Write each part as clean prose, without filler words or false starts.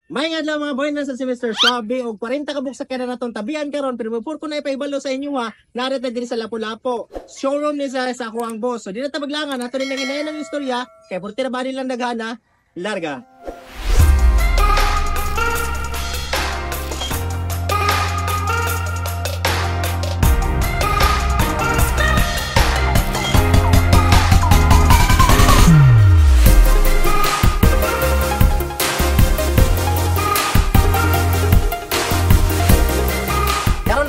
May nga lang mga boy na sa semester sabi og 40 ka buksa ka na natong tabian karon pero before ko na ipaibalo sa inyo ha narita diri sa Lapu-Lapu showroom ni sa ako ang boss so di na ta maglangan ato ni nanginayan ng istorya kay porti na ba nilang daghana larga.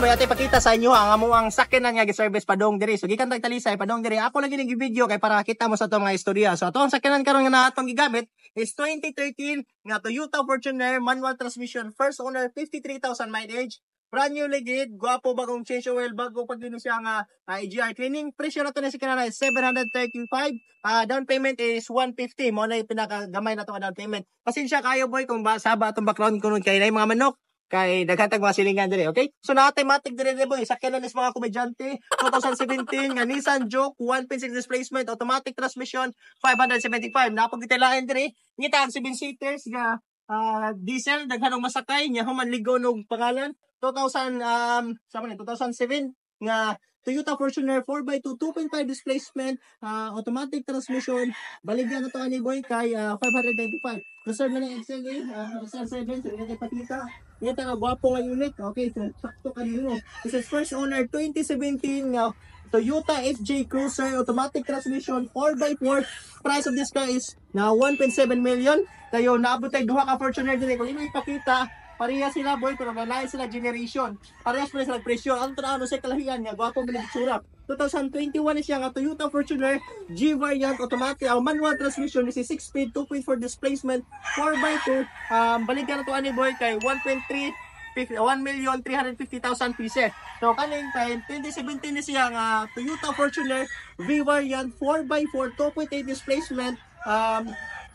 Ate pakita sa inyo ang amuang sakyanan nga gi-service padong diri. So gikan tag Talisay padong diri. Ako lagi ning video kay para kita mo sa to mga istorya. So ato ang sakyanan karon nga natong gigamit is 2013 nga Toyota Fortuner manual transmission, first owner, 53,000 mileage. Brand new ligid, guwapo bagong change oil, bago pag dino siya nga EGR cleaning. Presyo na to na si kanana is 735. Down payment is 150. Mo na yung pinakagamay na to down payment. Pasensya kayo boy kung saba atong background kuno kay na mga manok. Kay daghatag mga silingan diri, okay? So na-automatic diri boy, sakyanan is mga komedyante, 2017 nga Nissan Juke 1.6 displacement, automatic transmission, 575. Napagitelain diri, ngita ang 7 seaters nga diesel daghanong masakay nya human ligo og pangalan. 2007 nga Toyota Fortuner 4x2 2.5 displacement, automatic transmission, baligyan na to ani boy kay 595. Reserve na ng XLA, reserve 7, so hindi patita. Yan nga gwapo nga unit. Okay, so sakto kanino. This is first owner 2017 nga Toyota FJ Cruiser, automatic transmission, 4x4. Price of this car is na 1.7 million. Kayo naabot tay duha ka Fortuner diri. Kung imo ipakita, pareha sila boy pero malayo sila generation. Parehas pa sila presyo. Ang traano sa kalahian nga gwapo man itsura. 2021 siya nga Toyota Fortuner G variant, automatic manual transmission, is 6-speed, 2.4 displacement, 4x2. Balikan na to ani boy kay 1,350,000 pieces. So kaning time 2017 ni siya nga Toyota Fortuner V variant 4x4, 2.8 displacement,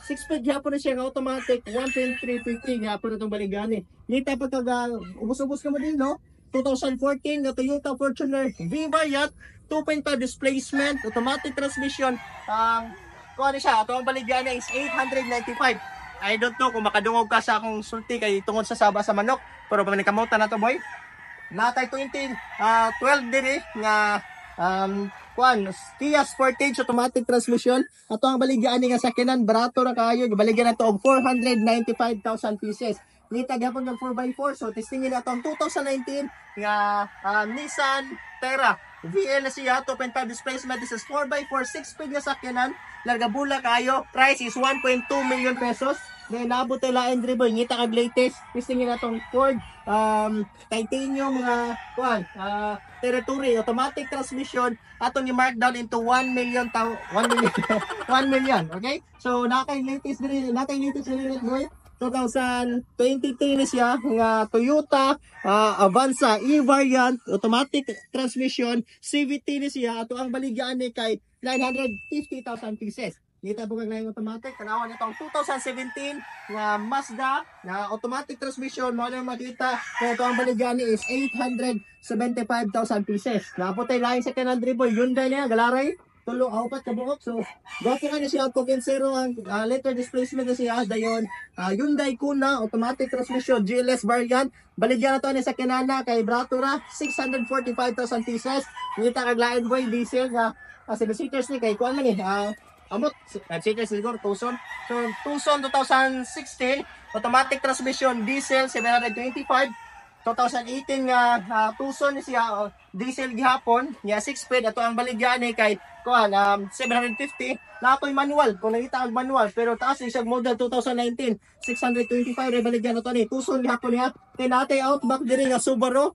6-speed gyapon na siya nga automatic, 1,350 gyapon na itong baligani. Nita pagka ubos-ubos ka mo din, no? 2014 na Toyota Fortuner V variant, 2.5 displacement, automatic transmission. Kung ano siya, ito ang baligyan is 895. I don't know kung makadungog ka sa akong sulti kay tungod sa saba sa manok. Pero panikamutan na to boy. Natay 2012 din nga Kia Sportage automatic transmission. Ato ang baligyan nga sakyanan barato ra kaayo, baligyan na to og 495,000 pieces. Nita gyapon ng 4x4, so testingin na itong 2019 nga Nissan Terra VL na siya, 2.5 displacement. This is 4x4, 6-speed nga sakyanan, larga bula kayo. Price is 1.2 million pesos. Then nabot nila Andre boy, ngita kag latest. Testingin na itong Ford titanium territory, automatic transmission. Atong i-mark down into 1 million, 1 million, okay? So nakay latest din boy. 2023 na siya nga Toyota Avanza E-variant, automatic transmission, CVT na siya. Ato ang baligyan ni kay 950,000 pieces. Dito po kag automatic. Tanawan itong 2017 nga Mazda na automatic transmission. Mo na makita kaya ito ang baligyan ni is 875,000 pieces. Napotay lain sa kanan dribo Hyundai niya galaray. Tulo apat ka buok. So gwapo nga siya ang Kensero ang letter displacement na siya dayon. Hyundai Kona automatic transmission GLS variant. Baligyan na to ni sa kinana kay Bratura 645,000 pieces. Ngita kag lain boy diesel nga 7 seaters ni kay kuan man ni amot 7 seaters siguro Tucson. So Tucson 2016 automatic transmission diesel 725. 2018 nga Tucson ni siya diesel gihapon niya 6-speed. Ato ang baligyan ni kay kuan 750 na ako'y manual kung nakita ang manual pero taas siya model 2019 625 ray baligyan na to ni Tucson gihapon niya. Tinatay Outback diri nga Subaru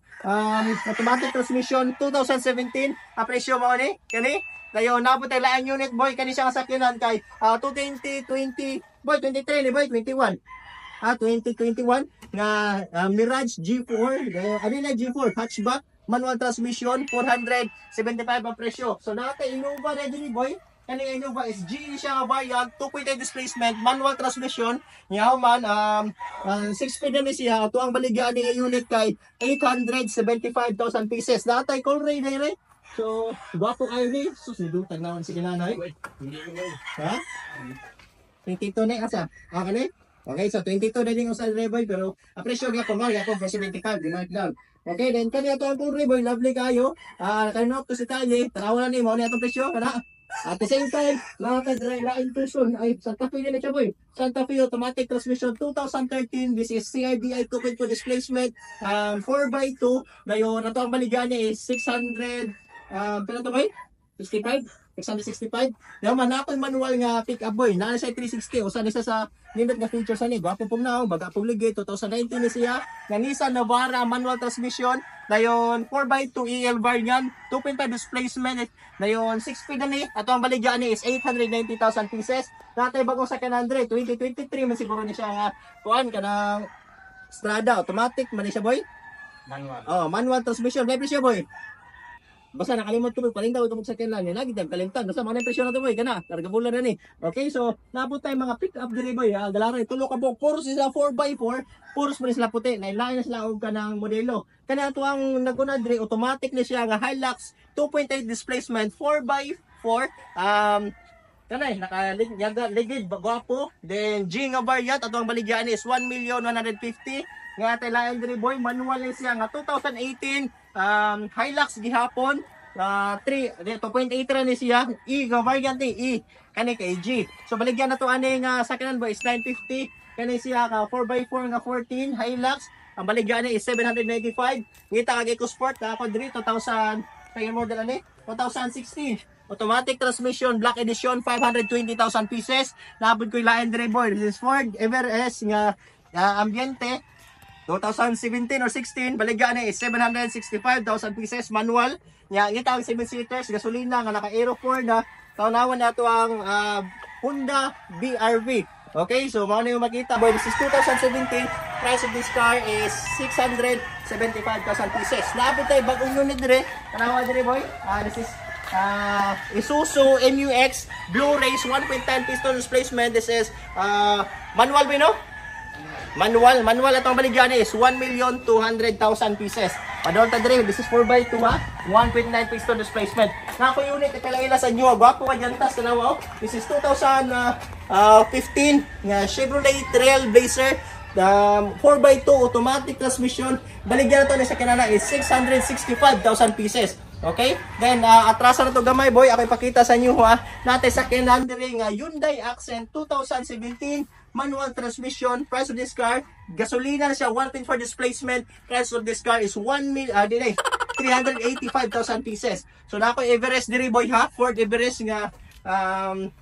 automatic transmission 2017 presyo mo ni kani dayon nabot ay laing unit boy kani siya nga sakyanan kay 2020 boy 23 ni boy 21 2021 nga Mirage G4 na G4 hatchback manual transmission 475 ang presyo. So natay Innova na din boy. Kani Innova is G siya nga variant, 2.8 displacement, manual transmission. Yaw man 6-speed na siya. Ato ang baligyan ni unit kay 875,000 pieces. Natay Colray dire. So gwapo kayo ni. Sus nidutan naman si kinanay. Ha? 22 na asa. Kani? Okay, so 22 na din sa Reboy, pero ang presyo nga kung ako presyo 25, di markdown. Okay, then kanya to ang Reboy, lovely kayo. Kanina to si Tanya, tanawan na ni mo na itong presyo, kana? At the same time, mga ka-dry line person ay Santa Fe din siya boy. Santa Fe automatic transmission 2013. This is CRDI 2.2 displacement. 4x2. Ngayon, ito ang baligan niya is 600. Pero ito boy? 65? 665. Naman na ako manual nga pick up boy. Naan siya 360. O saan isa sa nindot nga features ani. Gwapo pong na baga pong ligay. 2019 ni siya. Nga Nissan Navara manual transmission. Dayon 4x2 EL bar yan. 2.5 displacement. Dayon 6 speed na ni. Ato ang baligyan ni is 890,000 pieces. Natay bagong sa Canandre. 2023 man siguro ni siya nga kuan ka ng Strada. Automatic man ni siya boy. Manual. Oh, manual transmission. May presyo boy. Basta nakalimot ko palindaw itong sakyan lang. Yan lagi tayong kalimtan. Basta mga impresyon na ito boy. Kana. Karga bulan na ni. Okay, so nabot tayo mga pick up diri boy. Galaray. Tulo ka bok. Puros sila 4x4. Puros mo sila puti. Nailayan na sila og ka ng modelo. Kana ito ang naguna diri. Automatic na siya nga Hilux 2.8 displacement 4x4. Kanay, naka-legid, gwapo. Then, G nga variant, ato ang baligyan is 1,150,000. Nga taylaan diri boy, manual na siya nga 2018 Hilux gihapon. 2.8 ra ni siya. E nga variant ni E. Kani kay G. So baligyan na to ani nga sakyanan boy is 950. Kani siya ka 4x4 nga 14 Hilux. Ang baligyan ni is 795. Ngita kag EcoSport ako diri 2000 kay model ani 2016. Automatic transmission, black edition, 520,000 pieces. Nabod ko ilayan dire boy. This is Ford Everest nga ambiente. 2017 or 16, baligyan ni is 765,000 pieces manual. Nya kita ang 7 seaters, gasolina nga naka-Aero 4 na. Tawnawan nato ang Honda BRV. Okay, so mao na yung makita. Boy, this is 2017. Price of this car is 675,000 pieces. Nabot tayo bagong unit dire. Tanawa dire boy. This is Isuzu MU-X Blue Race 1.10 piston displacement. This is manual ba no? Manual at ang baligyan is 1,200,000 pieces. Padol ta dire, this is 4x2 ha. 1.9 piston displacement. Na ako unit ila sa inyo. Gwapo ka jantas tanawa oh. This is 2015 nga Chevrolet Trailblazer 4x2 automatic transmission. Baligyan na to ni sa kanana is 665,000 pieces. Okay? Then, atrasan na to gamay boy. Ako ipakita sa inyo ha. Natin sa kinandering Hyundai Accent 2017. Manual transmission. Price of this car. Gasolina na siya. 1.4 displacement. Price of this car is 385,000 pieces. So, na ako Everest diri boy ha. Ford Everest nga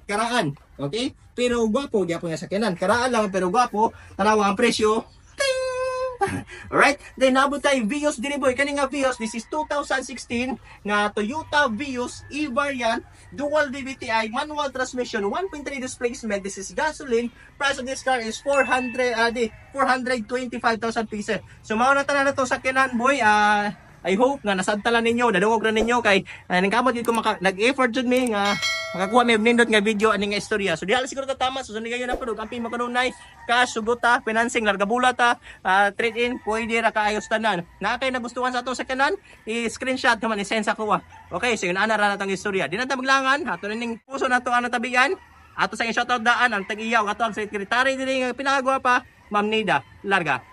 karaan. Okay? Pero gwapo. Gwapo nga sa kinan. Karaan lang pero gwapo. Tanawa ang presyo. Alright, then nabot tayo Vios diri boy. Kani nga Vios, this is 2016 nga Toyota Vios E-variant, dual DBTI, manual transmission, 1.3 displacement. This is gasoline. Price of this car is 425,000 pieces. So mao na tanan na to sa kinan boy. I hope nga nasadtalan ninyo, nadungog ra ninyo kay nangkamot gid ko nag-effort jud mi nga makakuha may nindot nga video ani nga istorya. So diha siguro ta tama so gayon na pud amping makanunay cash sugota financing larga bulata trade in pwede ra kaayos tanan. Na kay nagustuhan sa ato sa kanan i-screenshot naman i-send sa kuha. Okay, so yun ana ra natang istorya. Di na ta maglangan ato ning puso nato ana tabigan. Ato sa shoutout daan ang tag-iyaw ato ang secretary diri nga pinakagwapa Ma'am Nida Larga.